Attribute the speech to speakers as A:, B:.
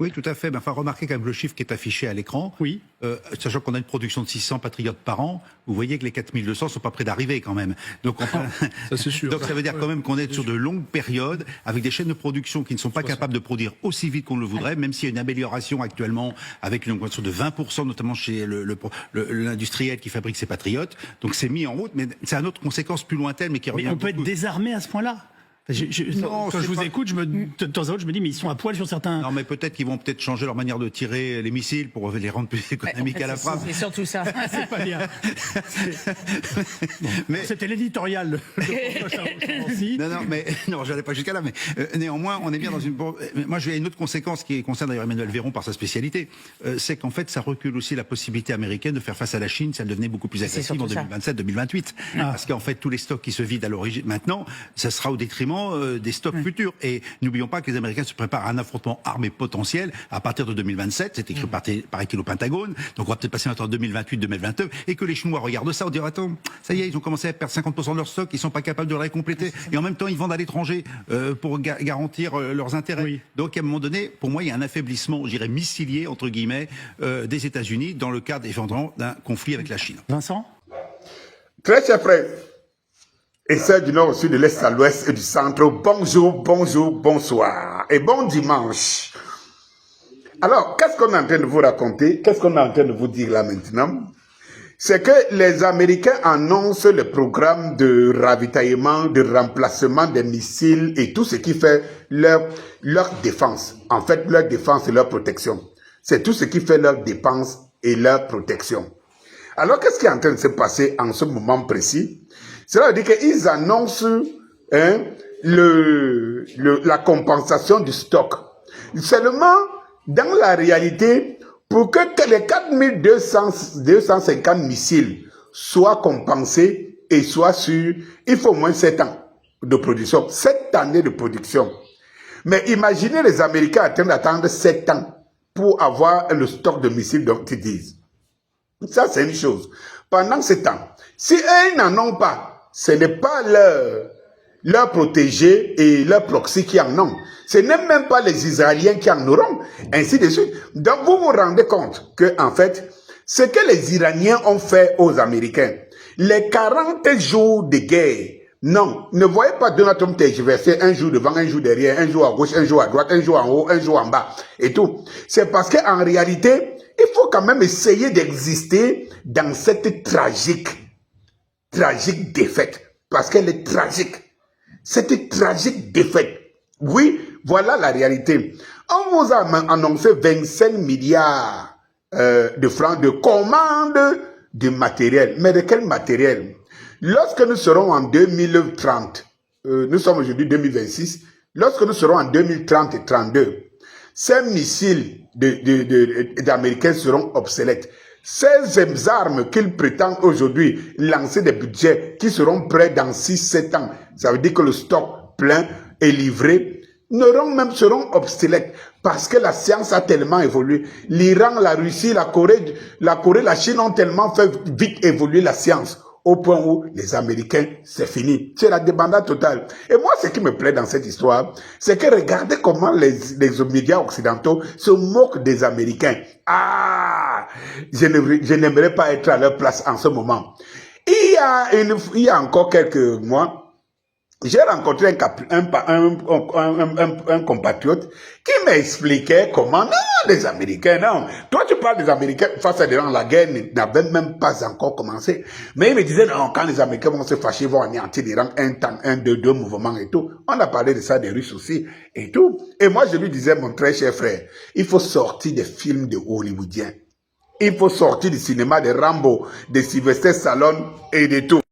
A: Oui, tout à fait. Enfin, remarquez quand même le chiffre qui est affiché à l'écran.
B: Oui.
A: Sachant qu'on a une production de 600 patriotes par an, vous voyez que les 4200 sont pas près d'arriver quand même. Donc,
B: ça c'est sûr.
A: Donc ça veut dire quand même qu'on est sur de longues période avec des chaînes de production qui ne sont pas capables de produire aussi vite qu'on le voudrait, même s'il y a une amélioration actuellement avec une augmentation de 20%, notamment chez l'industriel qui fabrique ces patriotes. Donc c'est mis en route, mais c'est une autre conséquence plus lointaine, mais qui revient.
B: Mais on peut être désarmé à ce point-là. Quand je vous écoute, de temps à autre, je me dis, mais ils sont à poil sur certains...
A: Non, mais peut-être qu'ils vont peut-être changer leur manière de tirer les missiles pour les rendre plus économiques à la frappe.
C: C'est surtout ça.
B: C'est pas bien.
A: Mais
B: c'était l'éditorial.
A: Non, j'allais pas jusqu'à là, mais néanmoins, on est bien dans une... Moi, j'ai une autre conséquence qui concerne d'ailleurs Emmanuel Véron par sa spécialité, c'est qu'en fait, ça recule aussi la possibilité américaine de faire face à la Chine si elle devenait beaucoup plus agressive en 2027-2028. Parce qu'en fait, tous les stocks qui se vident à l'origine, maintenant, ça sera au détriment des stocks futurs. Et n'oublions pas que les Américains se préparent à un affrontement armé potentiel à partir de 2027. C'est écrit par écrit au Pentagone. Donc on va peut-être passer entre 2028-2029 et que les Chinois regardent ça, on dirait attends, ça y est, ils ont commencé à perdre 50% de leur stock, ils sont pas capables de le récompléter. Et en même temps, ils vendent à l'étranger pour garantir leurs intérêts. Oui. Donc à un moment donné, pour moi, il y a un affaiblissement, je dirais, missilier, entre guillemets, des États-Unis dans le cadre, éventuellement, d'un conflit avec la Chine.
B: Vincent ?
D: Très cher frère. Et ceux du nord au sud, de l'est à l'ouest et du centre, bonjour, bonjour, bonsoir et bon dimanche. Alors, qu'est-ce qu'on est en train de vous raconter? Qu'est-ce qu'on est en train de vous dire là maintenant? C'est que les Américains annoncent le programme de ravitaillement, de remplacement des missiles et tout ce qui fait leur défense. En fait, leur défense et leur protection. C'est tout ce qui fait leur défense et leur protection. Alors, qu'est-ce qui est en train de se passer en ce moment précis? Cela veut dire qu'ils annoncent la compensation du stock. Seulement, dans la réalité, pour que les 4250 missiles soient compensés et soient sûrs, il faut au moins 7 ans de production. 7 années de production. Mais imaginez les Américains en train d'attendre 7 ans pour avoir le stock de missiles dont ils disent. Ça, c'est une chose. Pendant ce temps, si eux n'en ont pas, ce n'est pas leur protégés et leur proxy qui en ont. Ce n'est même pas les Israéliens qui en auront, ainsi de suite. Donc vous vous rendez compte que, en fait, ce que les Iraniens ont fait aux Américains, les 40 jours de guerre, non, ne voyez pas Donald Trump tergiverser un jour devant, un jour derrière, un jour à gauche, un jour à droite, un jour en haut, un jour en bas, et tout. C'est parce qu'en réalité, il faut quand même essayer d'exister dans cette tragique défaite. Parce qu'elle est tragique. Cette tragique défaite. Oui, voilà la réalité. On vous a annoncé 25 milliards de francs de commande de matériel. Mais de quel matériel? Lorsque nous serons en 2030, nous sommes aujourd'hui 2026, lorsque nous serons en 2030 et 32, ces missiles d'Américains seront obsolètes. Ces armes qu'ils prétendent aujourd'hui lancer des budgets qui seront prêts dans 6-7 ans, ça veut dire que le stock plein est livré, seront obsolètes parce que la science a tellement évolué. L'Iran, la Russie, la Corée, la Chine ont tellement fait vite évoluer la science au point où les Américains, c'est fini. C'est la débandade totale. Et moi, ce qui me plaît dans cette histoire, c'est que regardez comment les médias occidentaux se moquent des Américains. Ah, je n'aimerais pas être à leur place en ce moment. Il y a encore quelques mois, j'ai rencontré un compatriote qui m'expliquait comment, non, les Américains, non. Toi, tu parles des Américains face à des gens, la guerre n'avait même pas encore commencé. Mais il me disait, non, quand les Américains vont se fâcher, vont anéantir l'Iran, deux mouvements et tout. On a parlé de ça des Russes aussi et tout. Et moi, je lui disais, mon très cher frère, il faut sortir des films de Hollywoodiens. Il faut sortir du cinéma de Rambo, de Sylvester Stallone et de tout.